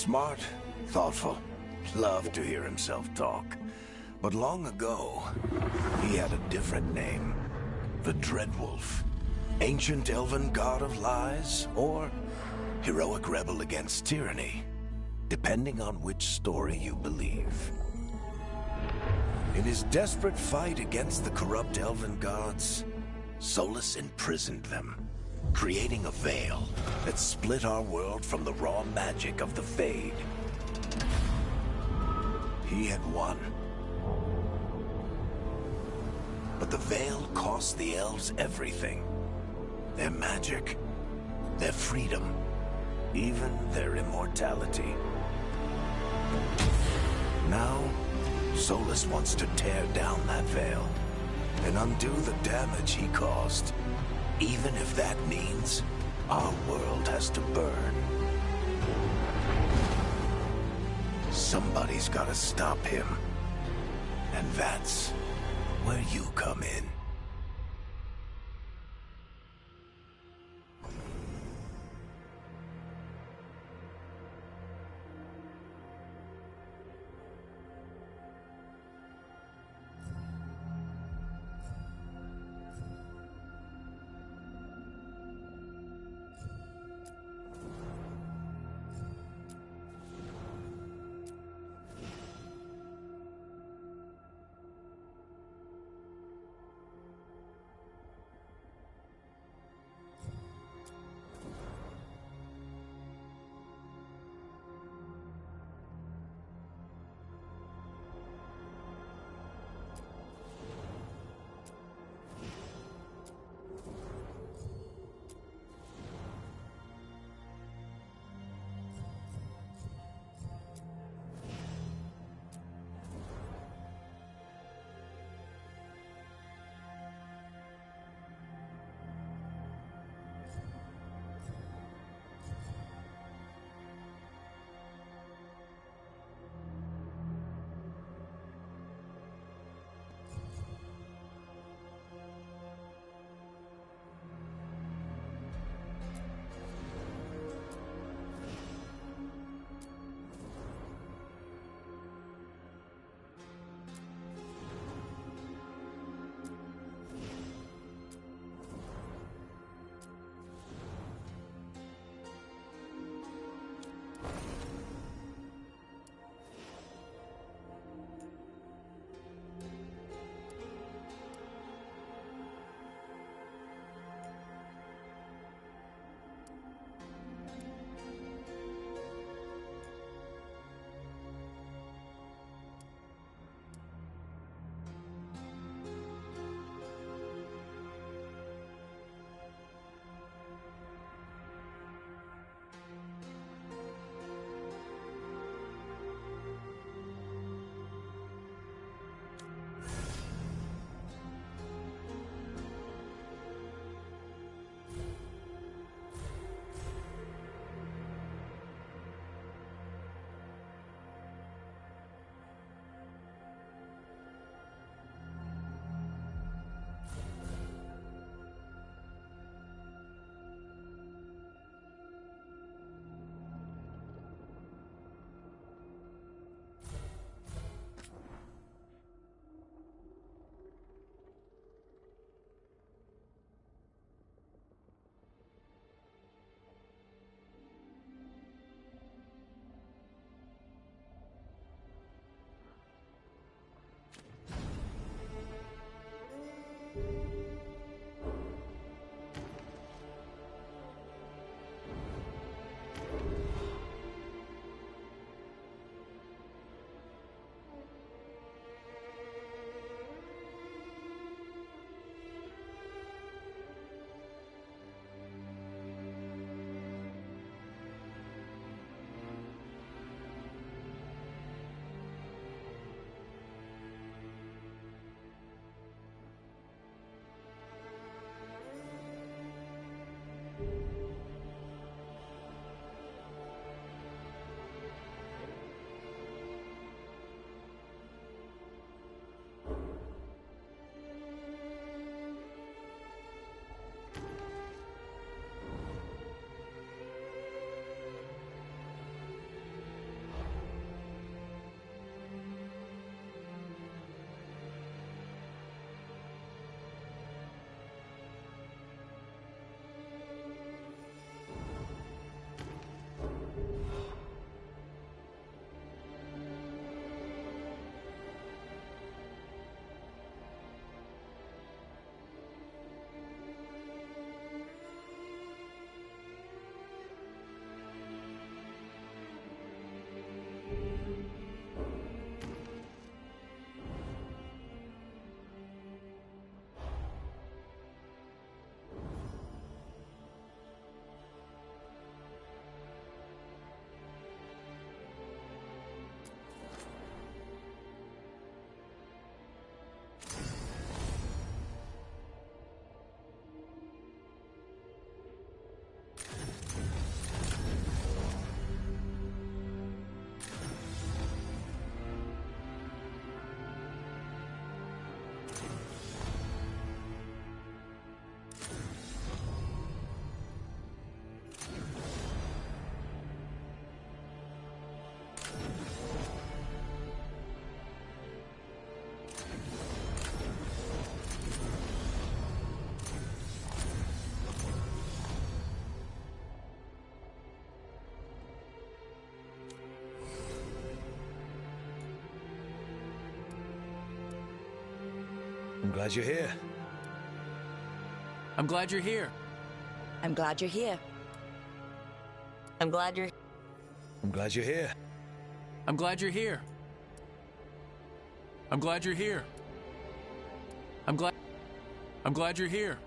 Smart, thoughtful, loved to hear himself talk. But long ago, he had a different name. The Dreadwolf. Ancient elven god of lies, or heroic rebel against tyranny, depending on which story you believe. In his desperate fight against the corrupt elven gods, Solus imprisoned them, creating a veil that split our world from the raw magic of the Fade. He had won. But the veil cost the elves everything. Their magic, their freedom, even their immortality. Now, Solus wants to tear down that veil and undo the damage he caused, even if that means our world has to burn. Somebody's gotta stop him, and that's where you come in. I'm glad you're here. I'm glad you're here. I'm glad you're here. I'm glad you're... I'm glad you're here. I'm glad you're here. I'm glad you're here. I'm glad you're here.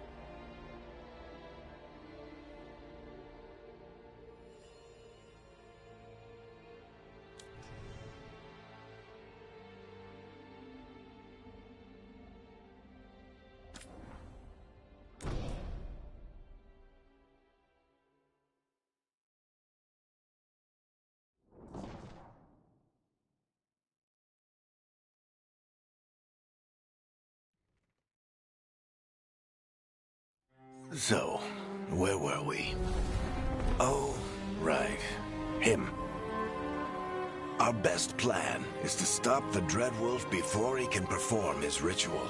So, where were we? Oh, right. Him. Our best plan is to stop the Dreadwolf before he can perform his ritual.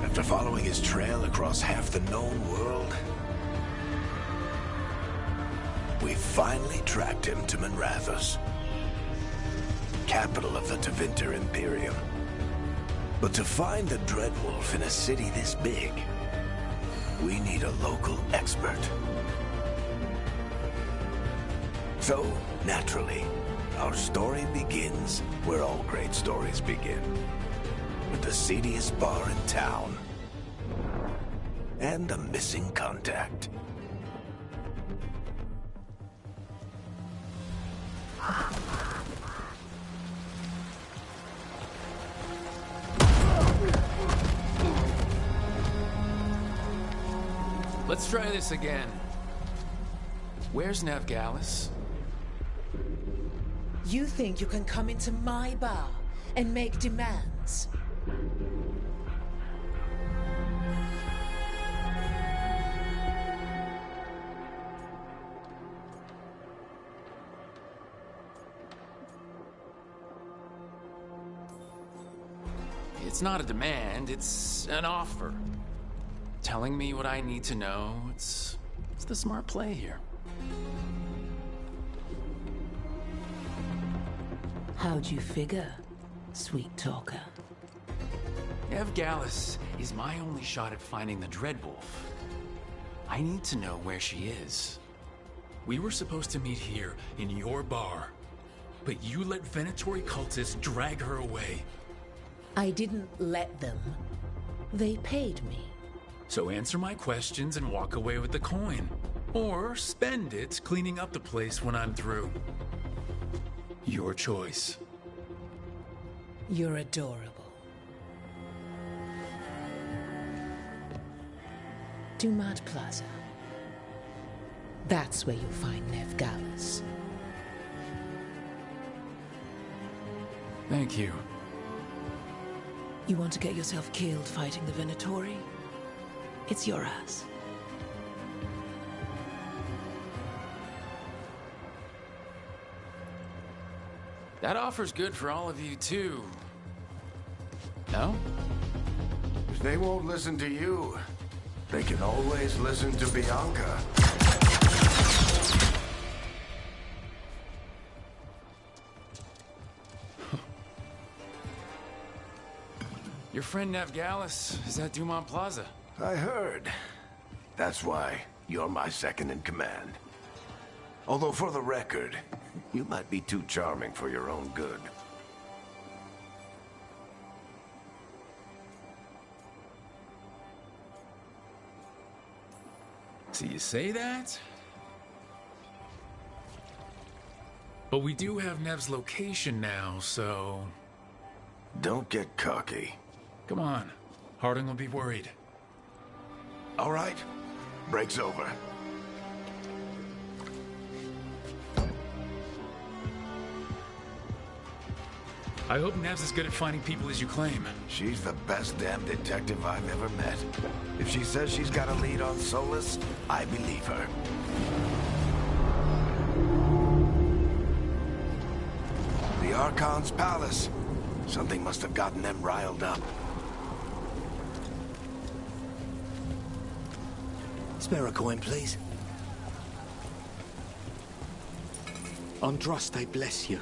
After following his trail across half the known world, we finally tracked him to Manrathus, capital of the Tevinter Imperium. But to find the Dreadwolf in a city this big, we need a local expert. So, naturally, our story begins where all great stories begin. With the seediest bar in town. And a missing contact. Let's try this again. Where's Veilguard? You think you can come into my bar and make demands? It's not a demand, it's an offer. Telling me what I need to know, it's the smart play here. How'd you figure, sweet talker? Veilguard is my only shot at finding the Dreadwolf. I need to know where she is. We were supposed to meet here in your bar, but you let Venatori cultists drag her away. I didn't let them. They paid me. So answer my questions and walk away with the coin. Or spend it cleaning up the place when I'm through. Your choice. You're adorable. Dumad Plaza. That's where you'll find Veilguard. Thank you. You want to get yourself killed fighting the Venatori? It's your ass. That offer's good for all of you, too. No? If they won't listen to you, they can always listen to Bianca. Your friend Veilguard is at Dumont Plaza. I heard. That's why you're my second in command. Although for the record, you might be too charming for your own good. So you say that? But we do have Nev's location now, so... Don't get cocky. Come on. Harding will be worried. All right. Break's over. I hope Nev's as good at finding people as you claim. She's the best damn detective I've ever met. If she says she's got a lead on Solus, I believe her. The Archon's palace. Something must have gotten them riled up. Spare a coin, please. Andraste bless you.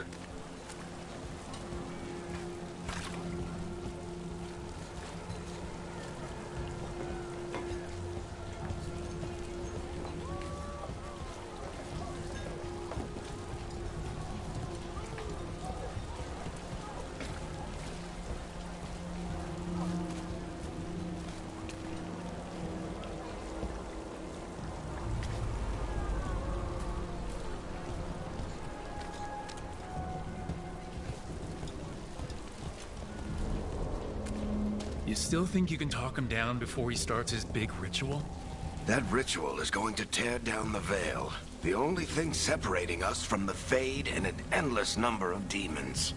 You still think you can talk him down before he starts his big ritual? That ritual is going to tear down the veil. The only thing separating us from the Fade and an endless number of demons.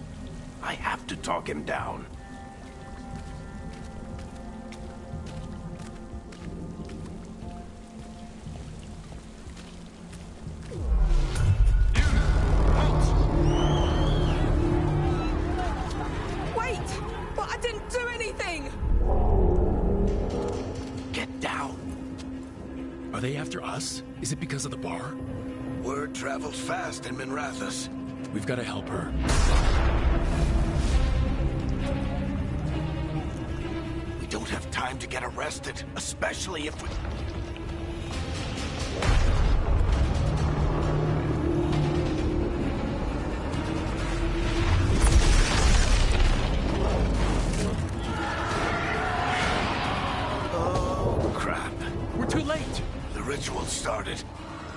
I have to talk him down. Are they after us? Is it because of the bar? Word travels fast in Minrathous. We've got to help her. We don't have time to get arrested, especially if we... Oh, crap. We're too late. The ritual started.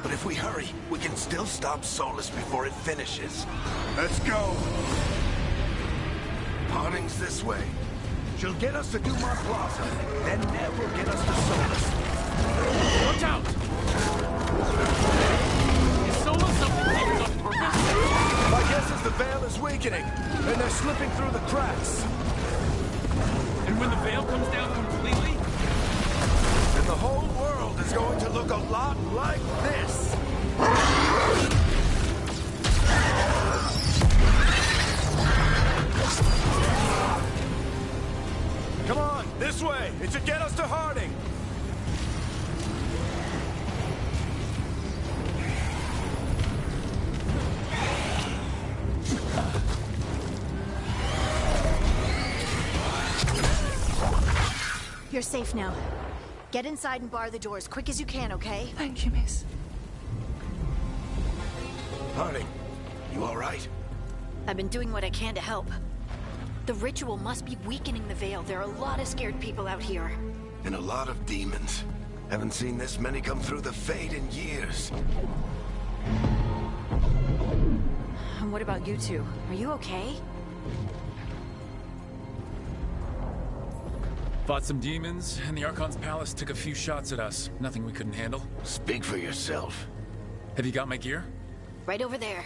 But if we hurry, we can still stop Solus before it finishes. Let's go! Harding's this way. She'll get us to Dumont Plaza, then Nev will get us to Solus. Watch out! Is Solus something closed on purpose? My guess is the veil is weakening, and they're slipping through the cracks. And when the veil comes down completely? And the whole world is going to look a lot like this. Come on, this way. It should get us to Harding. You're safe now. Get inside and bar the doors quick as you can, okay? Thank you, miss. Harding, you all right? I've been doing what I can to help. The ritual must be weakening the veil. There are a lot of scared people out here. And a lot of demons. Haven't seen this many come through the Fade in years. And what about you two? Are you okay? Fought some demons, and the Archon's palace took a few shots at us. Nothing we couldn't handle. Speak for yourself. Have you got my gear? Right over there.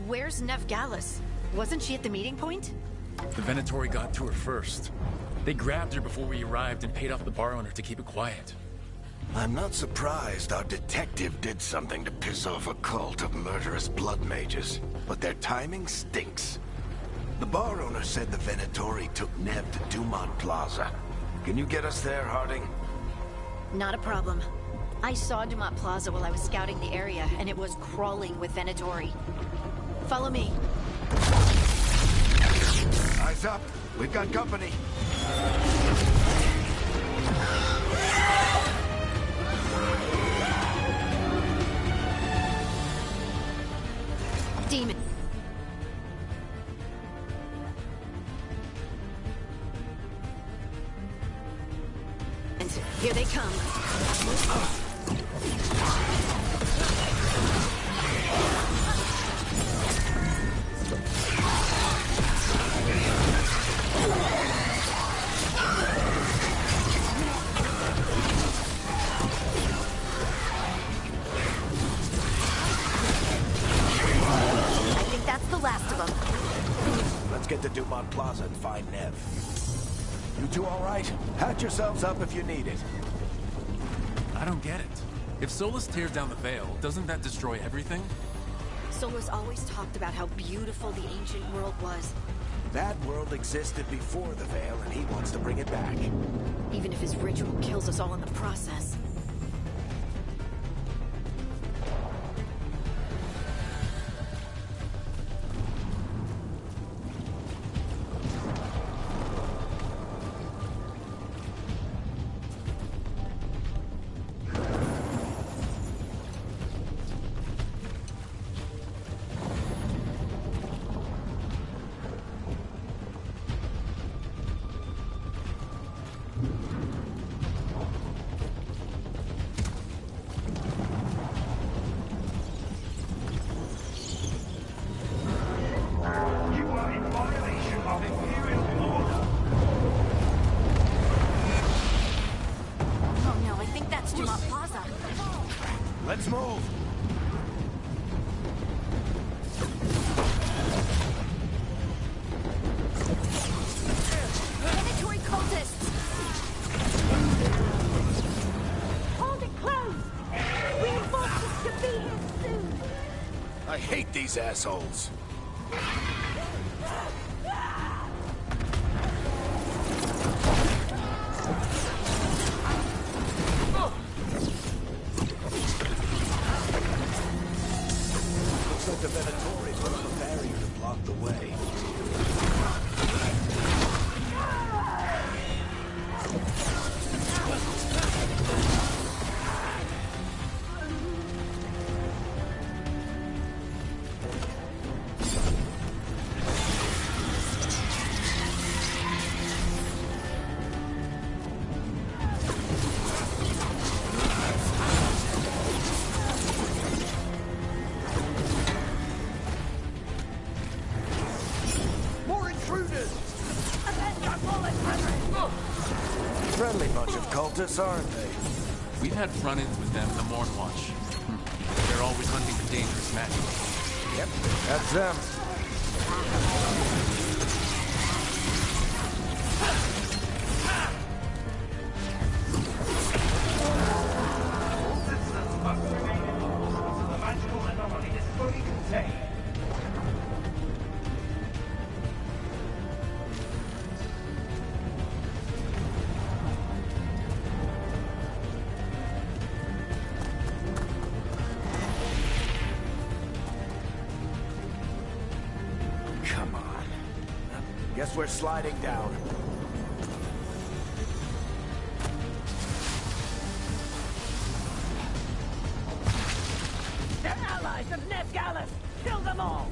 Where's Nev Gallus? Wasn't she at the meeting point? The Venatori got to her first. They grabbed her before we arrived and paid off the bar owner to keep it quiet. I'm not surprised our detective did something to piss off a cult of murderous blood mages, but their timing stinks. The bar owner said the Venatori took Nev to Dumont Plaza. Can you get us there, Harding? Not a problem. I saw Dumont Plaza while I was scouting the area, and it was crawling with Venatori. Follow me. Eyes up. We've got company. they come. I think that's the last of them. Let's get to Dumont Plaza and find Nev. You two all right? Hatch yourselves up if you need it. I don't get it. If Solus tears down the Veil, doesn't that destroy everything? Solus always talked about how beautiful the ancient world was. That world existed before the Veil, and he wants to bring it back. Even if his ritual kills us all in the process. Let's move! Predatory cultists! Hold it close! Reinforcements could be here soon! I hate these assholes! The Venatori put up a barrier to block the way. Friendly bunch of cultists, aren't they? We've had run-ins with them the Morn Watch. They're always hunting for dangerous magic. Yep, that's them. Guess we're sliding down. They're allies of Ned Gallus! Kill them all!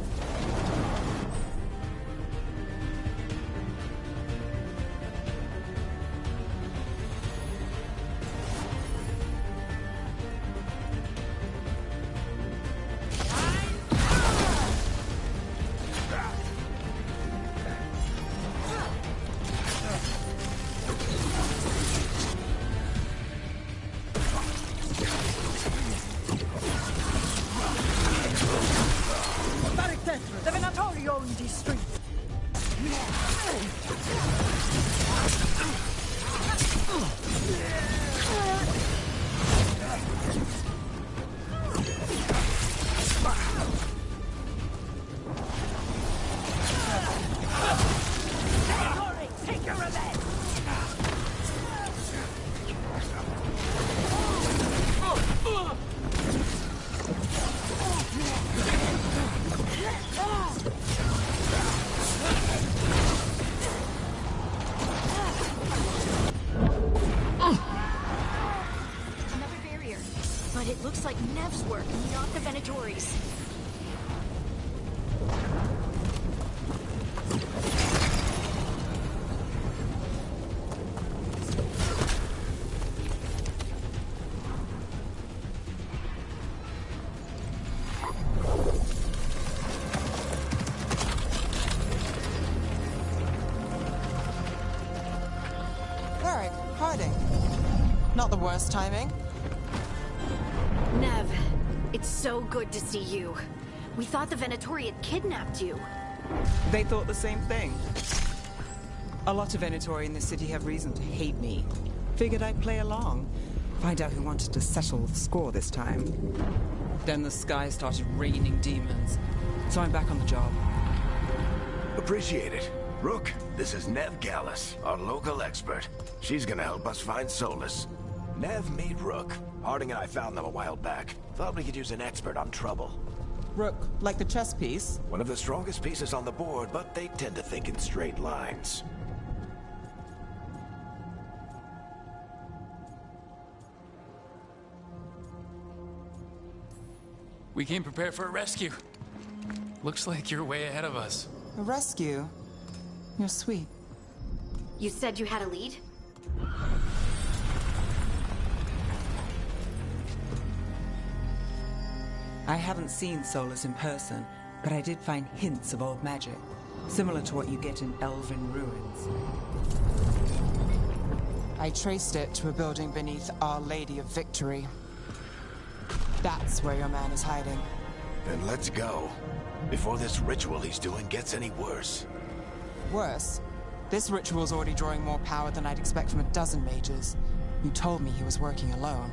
The Venatori own these streets. Venatori, take your revenge! Another barrier. But it looks like Nev's work, not the Venatori's. worse timing? Nev, it's so good to see you. We thought the Venatori had kidnapped you. They thought the same thing. A lot of Venatori in this city have reason to hate me. Figured I'd play along. Find out who wanted to settle the score this time. Then the sky started raining demons. So I'm back on the job. Appreciate it. Rook, this is Nev Gallus, our local expert. She's gonna help us find Solus. Nev, meet Rook. Harding and I found them a while back. Thought we could use an expert on trouble. Rook, like the chess piece? One of the strongest pieces on the board, but they tend to think in straight lines. We came prepared for a rescue. Looks like you're way ahead of us. A rescue? You're sweet. You said you had a lead? I haven't seen Solus in person, but I did find hints of old magic, similar to what you get in elven ruins. I traced it to a building beneath Our Lady of Victory. That's where your man is hiding. Then let's go. Before this ritual he's doing gets any worse. Worse, this ritual's already drawing more power than I'd expect from a dozen mages. You told me he was working alone.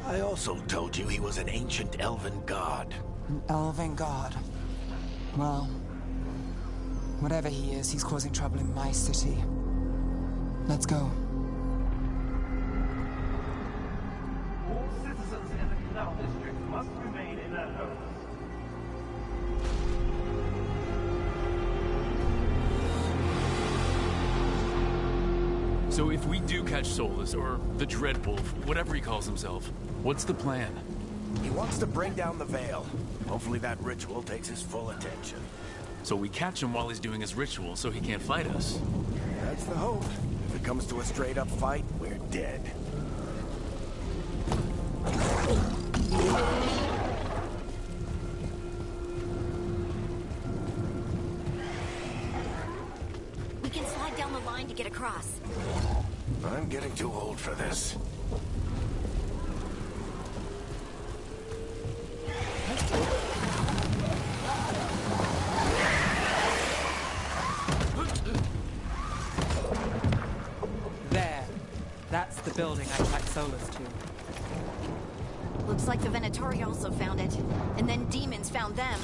I also told you he was an ancient elven god. An elven god. Well, whatever he is, he's causing trouble in my city. Let's go. All citizens in the Canal District must remain in their homes. So if we do catch Solus, or the Dreadwolf, whatever he calls himself, what's the plan? He wants to bring down the Veil. Hopefully that ritual takes his full attention. So we catch him while he's doing his ritual so he can't fight us. That's the hope. If it comes to a straight-up fight, we're dead. We can slide down the line to get across. I'm getting too old for this. There. That's the building I tracked Solus to. Looks like the Venatori also found it. And then demons found them.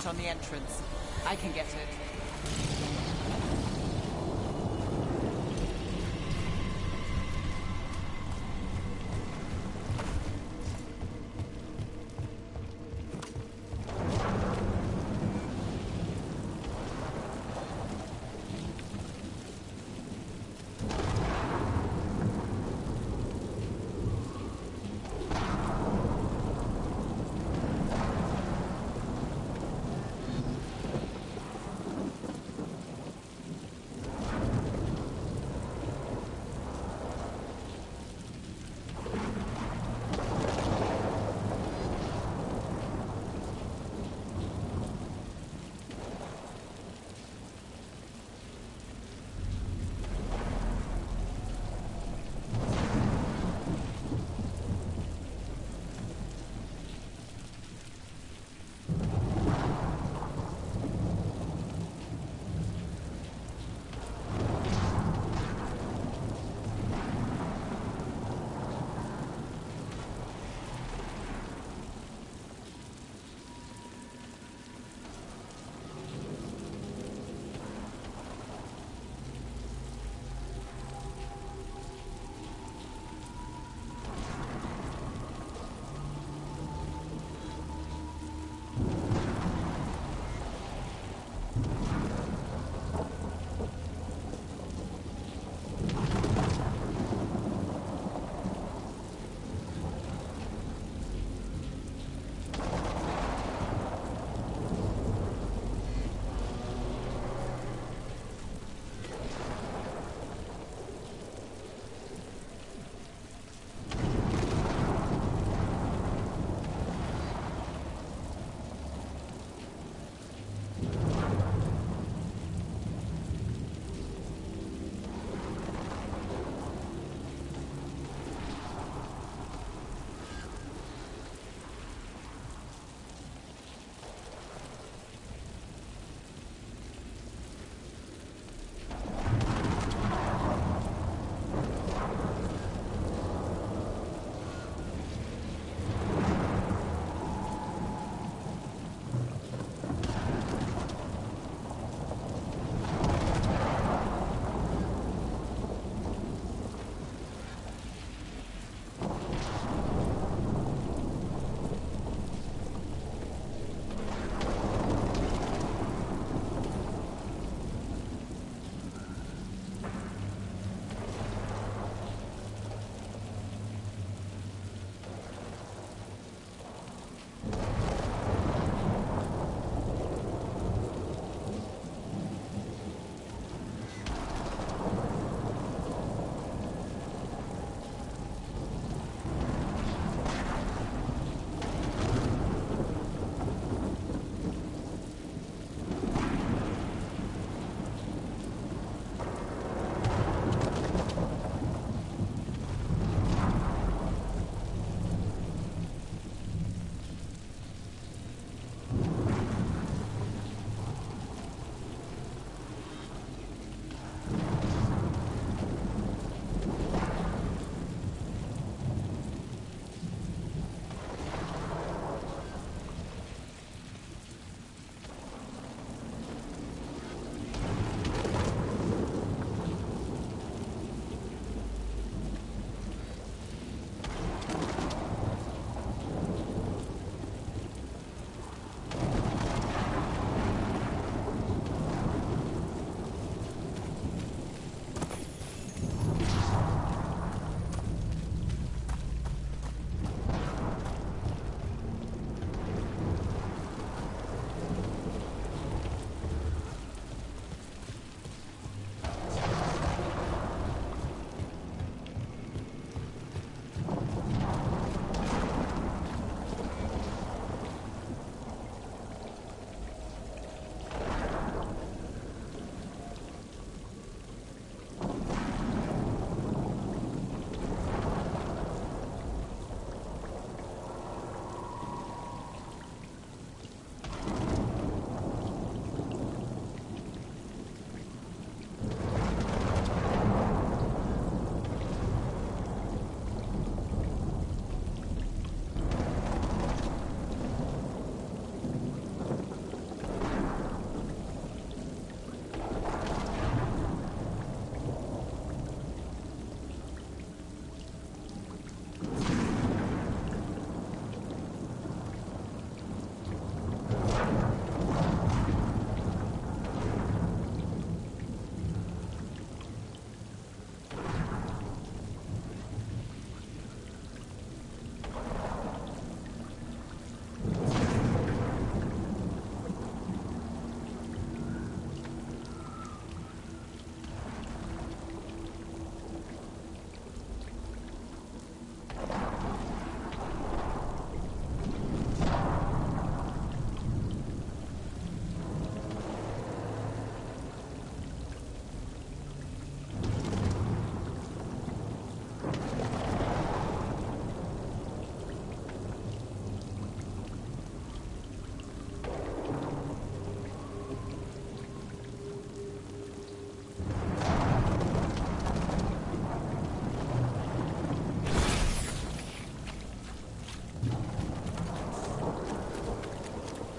On the entrance. I can get it.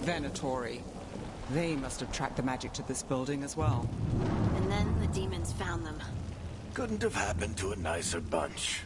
Venatori. They must have tracked the magic to this building as well. And then the demons found them. Couldn't have happened to a nicer bunch.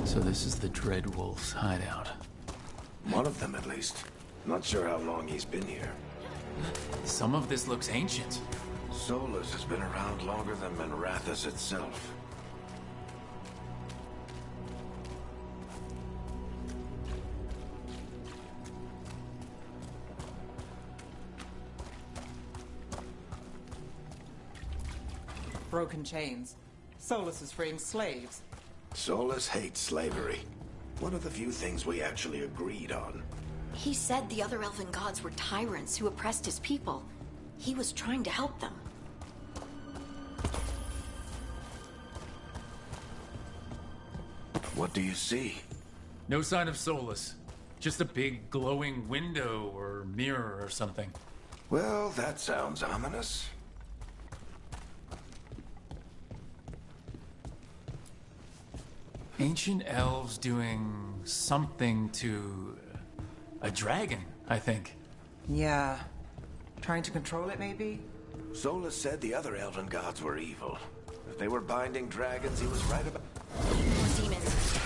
So this is the Dreadwolf's hideout. One of them, at least. Not sure how long he's been here. Some of this looks ancient. Solus has been around longer than Manrathus itself. Broken chains. Solus is freeing slaves. Solus hates slavery. One of the few things we actually agreed on. He said the other elven gods were tyrants who oppressed his people. He was trying to help them. What do you see? No sign of Solus. Just a big glowing window or mirror or something. Well, that sounds ominous. Ancient elves doing something to a dragon, I think. Yeah. Trying to control it, maybe? Solus said the other elven gods were evil. If they were binding dragons, he was right about... More demons.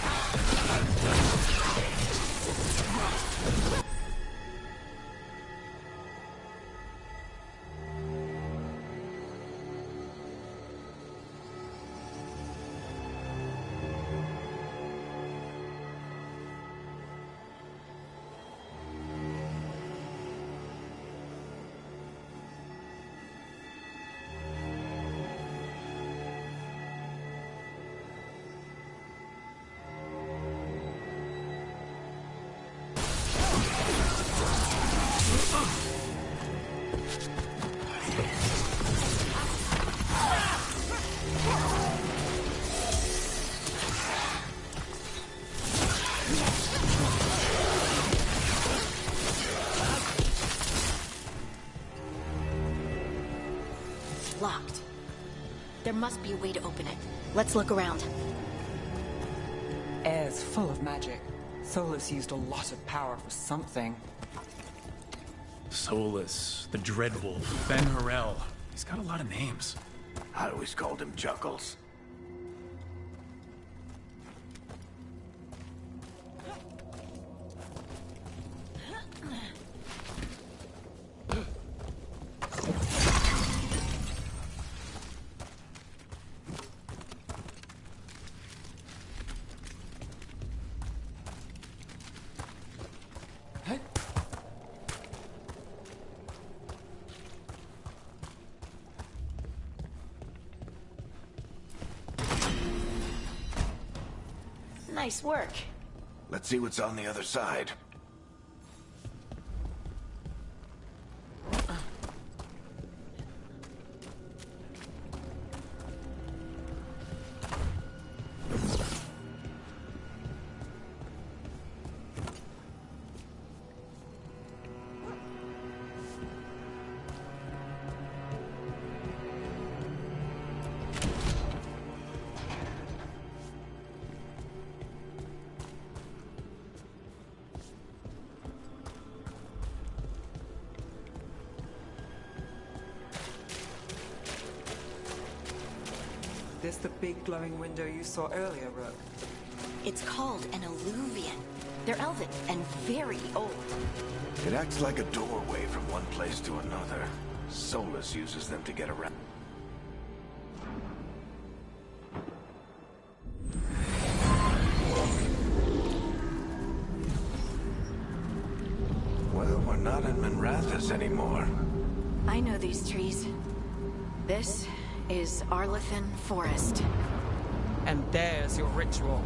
Locked. There must be a way to open it. Let's look around. Air's full of magic. Solus used a lot of power for something. Solus, the Dreadwolf, Ben Harel. He's got a lot of names. I always called him Chuckles. Nice work. Let's see what's on the other side. This the big glowing window you saw earlier, Rook? It's called an alluvian. They're elven and very old. It acts like a doorway from one place to another. Solus uses them to get around. Well, we're not in Minrathous anymore. I know these trees. This is Arlethan Forest. And there's your ritual.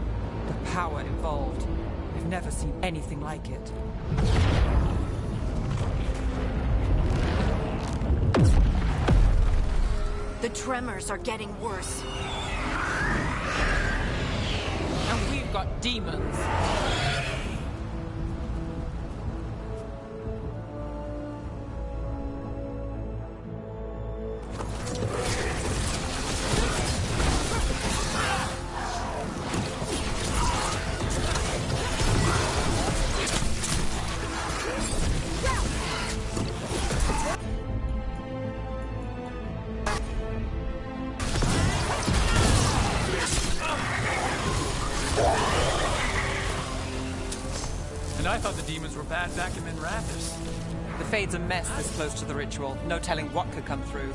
The power involved. I've never seen anything like it. The tremors are getting worse. And we've got demons. And I thought the demons were bad back in Minrathous. The Fade's a mess this close to the ritual. No telling what could come through.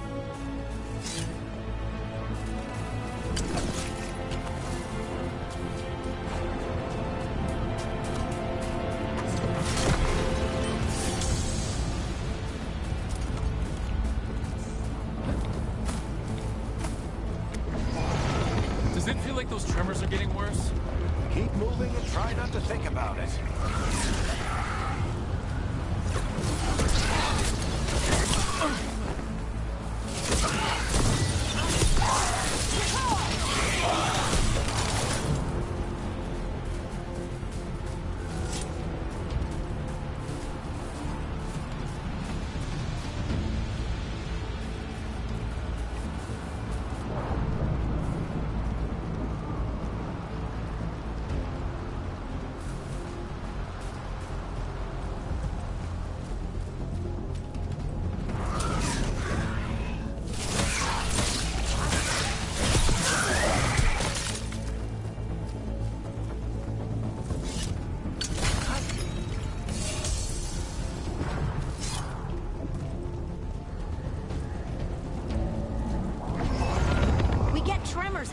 Does it feel like those tremors are getting worse? Keep moving and try not to think about it.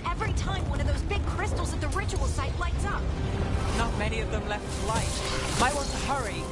Every time one of those big crystals at the ritual site lights up. Not many of them left to light. Might want to hurry.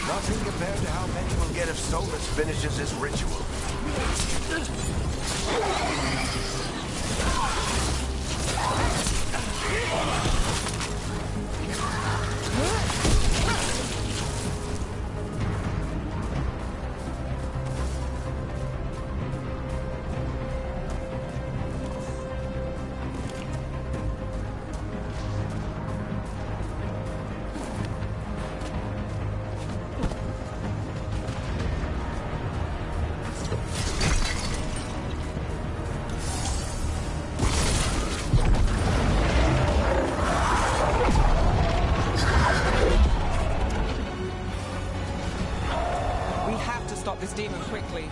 Nothing compared to how many we'll get if Solus finishes his ritual. this demon quickly.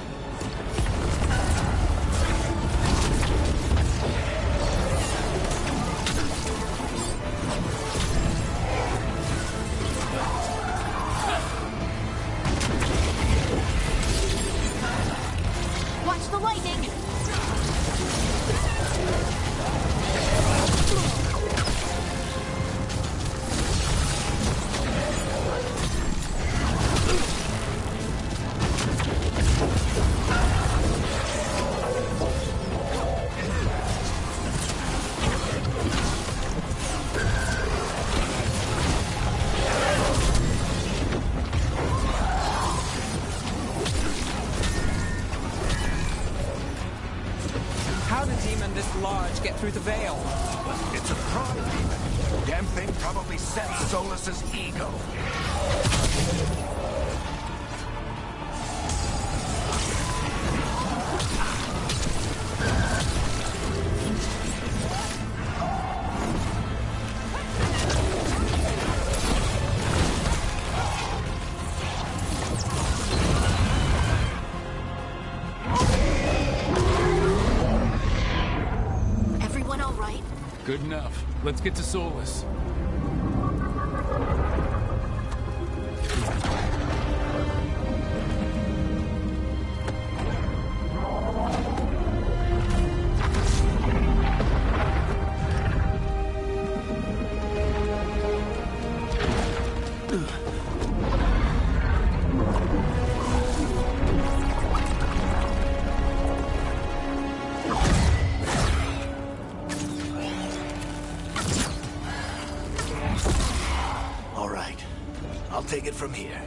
Watch the lightning! How did a demon this large get through the veil? It's a prod demon. Damn thing probably sensed Solus's ego. Everyone all right? Good enough. Let's get to Solus. All right. I'll take it from here.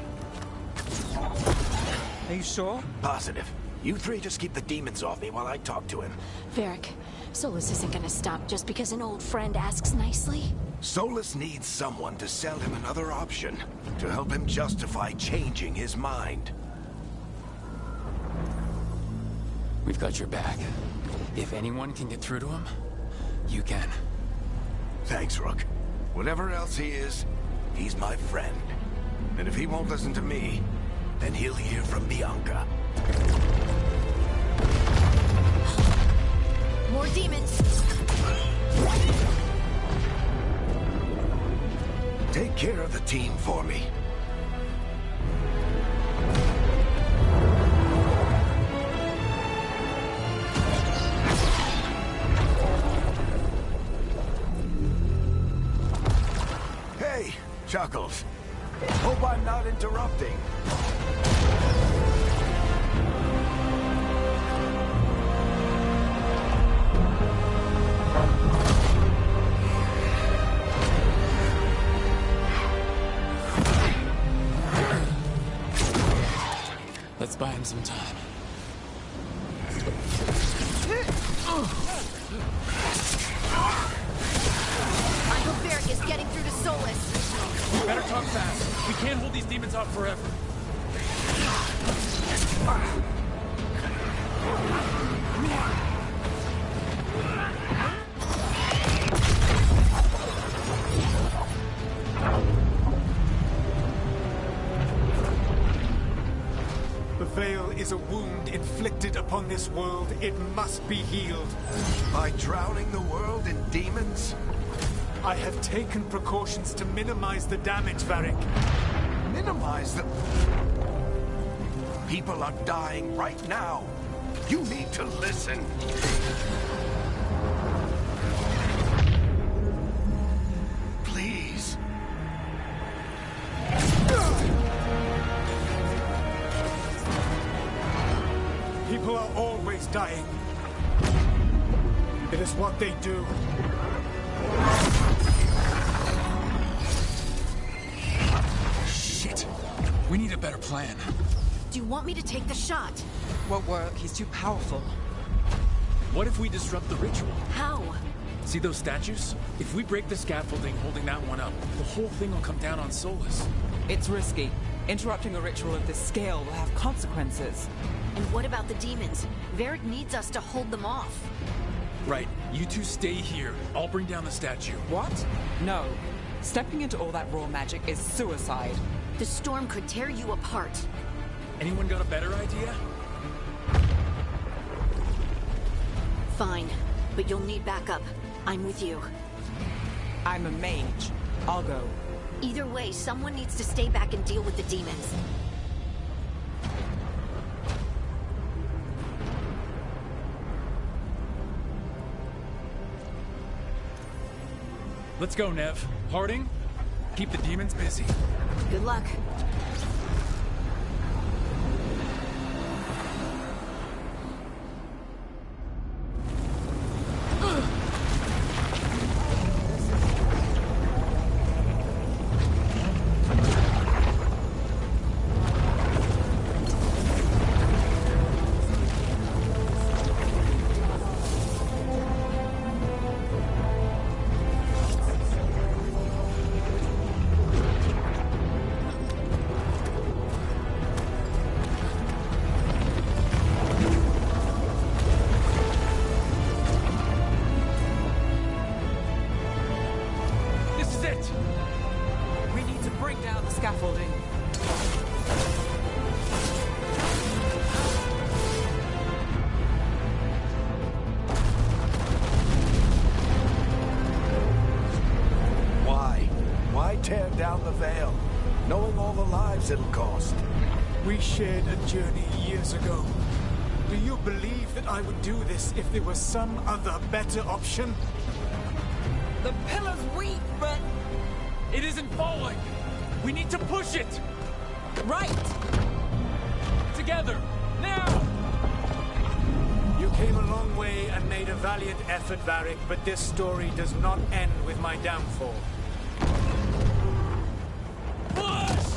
Are you sure? Positive. You three just keep the demons off me while I talk to him. Varric, Solus isn't gonna stop just because an old friend asks nicely. Solus needs someone to sell him another option, to help him justify changing his mind. We've got your back. If anyone can get through to him, you can. Thanks, Rook. Whatever else he is, he's my friend. And if he won't listen to me, then he'll hear from Bianca. More demons! Take care of the team for me. Hey, Chuckles. Hope I'm not interrupting. Let's buy him some time. I hope Varric is getting through to Solus. Better talk fast. We can't hold these demons off forever. The Veil is a wound inflicted upon this world. It must be healed. By drowning the world in demons? I have taken precautions to minimize the damage, Varric. Minimize the... People are dying right now. You need to listen. Please. People are always dying. It is what they do. Shit. We need a better plan. Do you want me to take the shot? Won't work. He's too powerful. What if we disrupt the ritual? How? See those statues? If we break the scaffolding holding that one up, the whole thing will come down on Solus. It's risky. Interrupting a ritual of this scale will have consequences. And what about the demons? Varric needs us to hold them off. Right. You two stay here. I'll bring down the statue. What? No. Stepping into all that raw magic is suicide. The storm could tear you apart. Anyone got a better idea? Fine, but you'll need backup. I'm with you. I'm a mage. I'll go. Either way, someone needs to stay back and deal with the demons. Let's go, Nev. Harding, keep the demons busy. Good luck. We need to bring down the scaffolding. Why tear down the Veil, knowing all the lives it'll cost? We shared a journey years ago. Do you believe that I would do this if there was some other better option? The pillar's weak, but... It isn't falling! We need to push it! Right! Together! Now! You came a long way and made a valiant effort, Varric, but this story does not end with my downfall. Push!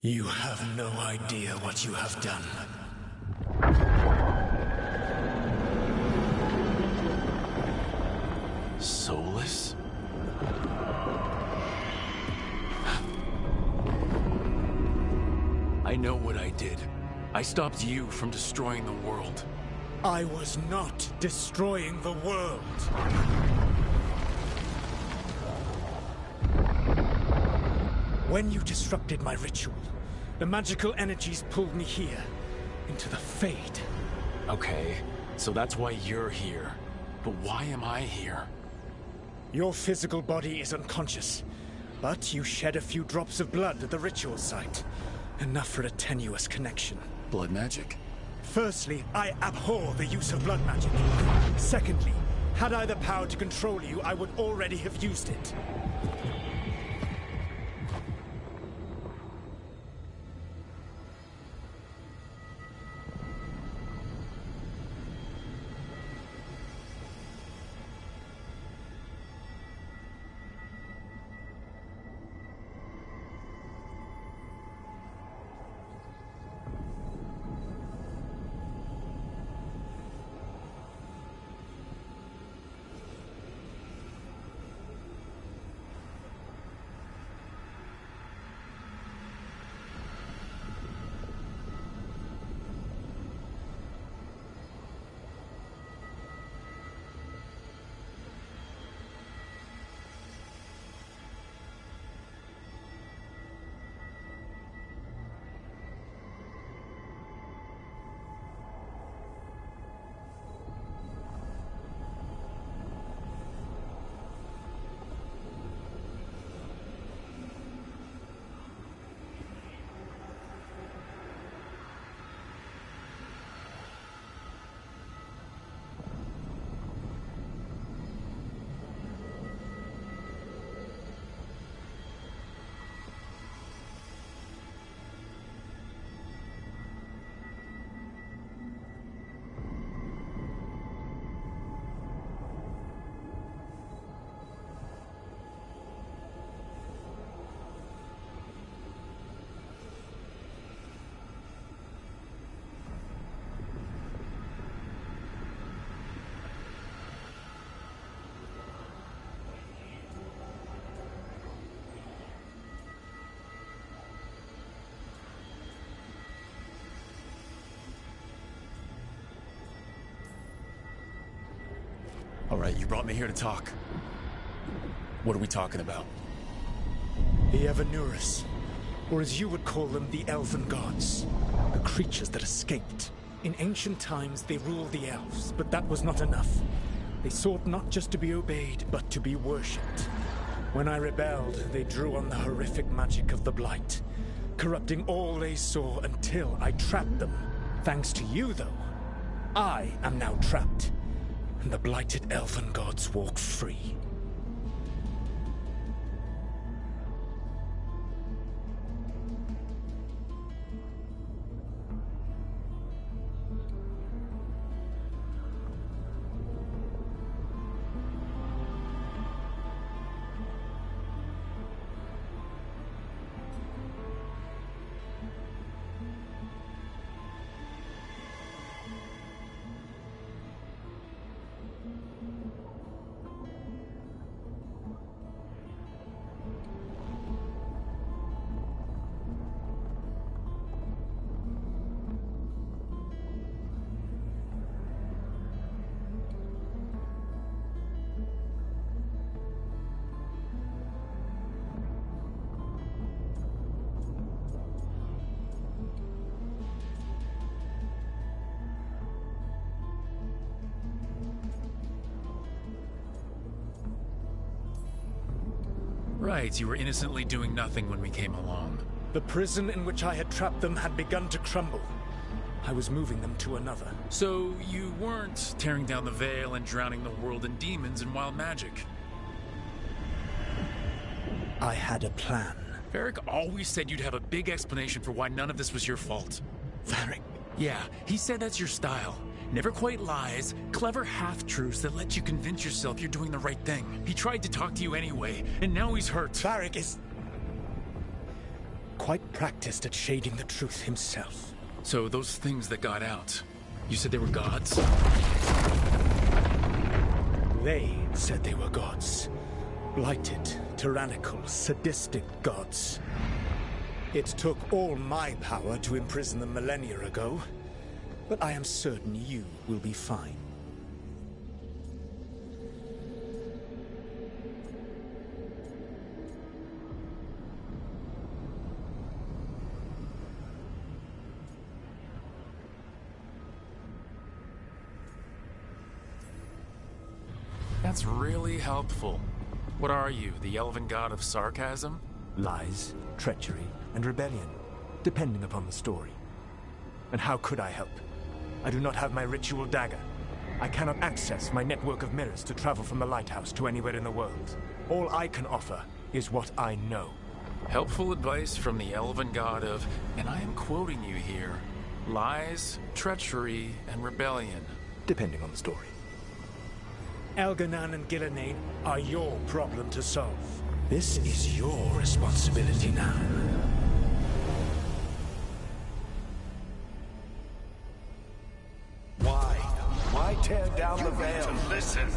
You have no idea what you have done. Soulless? I know what I did. I stopped you from destroying the world. I was not destroying the world. When you disrupted my ritual, the magical energies pulled me here, into the Fade. Okay, so that's why you're here. But why am I here? Your physical body is unconscious, but you shed a few drops of blood at the ritual site. Enough for a tenuous connection. Blood magic? Firstly, I abhor the use of blood magic. Secondly, had I the power to control you, I would already have used it. All right, you brought me here to talk. What are we talking about? The Evanurus, or as you would call them, the Elven Gods. The creatures that escaped. In ancient times, they ruled the elves, but that was not enough. They sought not just to be obeyed, but to be worshipped. When I rebelled, they drew on the horrific magic of the Blight, corrupting all they saw until I trapped them. Thanks to you, though, I am now trapped, and the blighted Elven Gods walk free. Right, you were innocently doing nothing when we came along. The prison in which I had trapped them had begun to crumble. I was moving them to another. So you weren't tearing down the veil and drowning the world in demons and wild magic? I had a plan. Varric always said you'd have a big explanation for why none of this was your fault. Varric? Yeah, he said that's your style. Never quite lies, clever half-truths that let you convince yourself you're doing the right thing. He tried to talk to you anyway, and now he's hurt. Varric is quite practiced at shading the truth himself. So those things that got out, you said they were gods? They said they were gods. Blighted, tyrannical, sadistic gods. It took all my power to imprison them millennia ago. But I am certain you will be fine. That's really helpful. What are you, the elven god of sarcasm? Lies, treachery, and rebellion, depending upon the story. And how could I help? I do not have my ritual dagger. I cannot access my network of mirrors to travel from the lighthouse to anywhere in the world. All I can offer is what I know. Helpful advice from the elven god of, and I am quoting you here, lies, treachery, and rebellion. Depending on the story. Elganan and Gillenane are your problem to solve. This is your responsibility now. Why tear down the veil? Listen.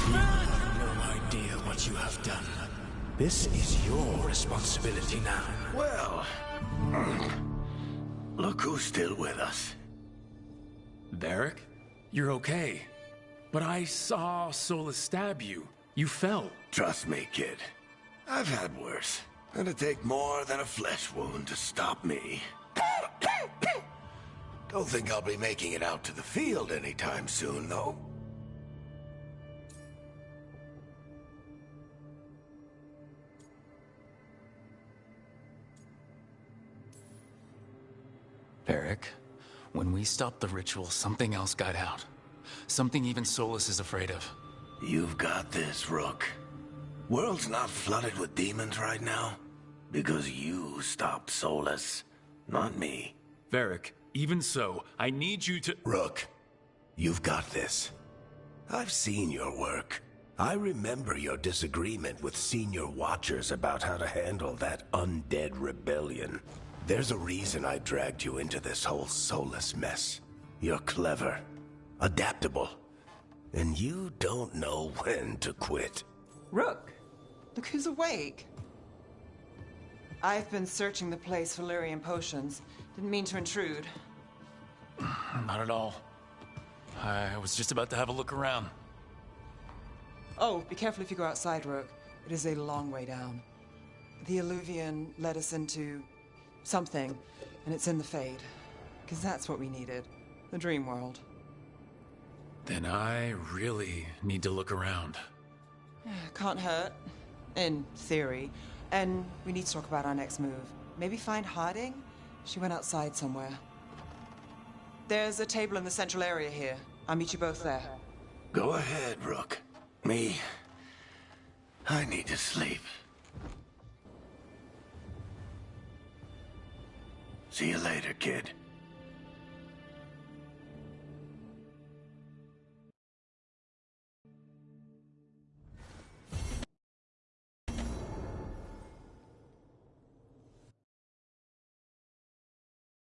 You have no idea what you have done. This is your responsibility now. Well, look who's still with us. Varric, you're okay. But I saw Solus stab you. You fell. Trust me, kid. I've had worse. It'd take more than a flesh wound to stop me. Don't think I'll be making it out to the field anytime soon, though. Varric, when we stopped the ritual, something else got out. Something even Solus is afraid of. You've got this, Rook. World's not flooded with demons right now. Because you stopped Solus, not me. Varric, even so, I need you to— Rook, you've got this. I've seen your work. I remember your disagreement with senior watchers about how to handle that undead rebellion. There's a reason I dragged you into this whole Solus mess. You're clever, adaptable, and you don't know when to quit. Rook, look who's awake. I've been searching the place for Lyrian potions. Didn't mean to intrude. Not at all. I was just about to have a look around. Oh, be careful if you go outside, Rook. It is a long way down. The Illuvian led us into something, and it's in the Fade. Because that's what we needed. The dream world. Then I really need to look around. Can't hurt. In theory. And we need to talk about our next move. Maybe find Harding? She went outside somewhere. There's a table in the central area here. I'll meet you both there. Go ahead, Rook. Me, I need to sleep. See you later, kid.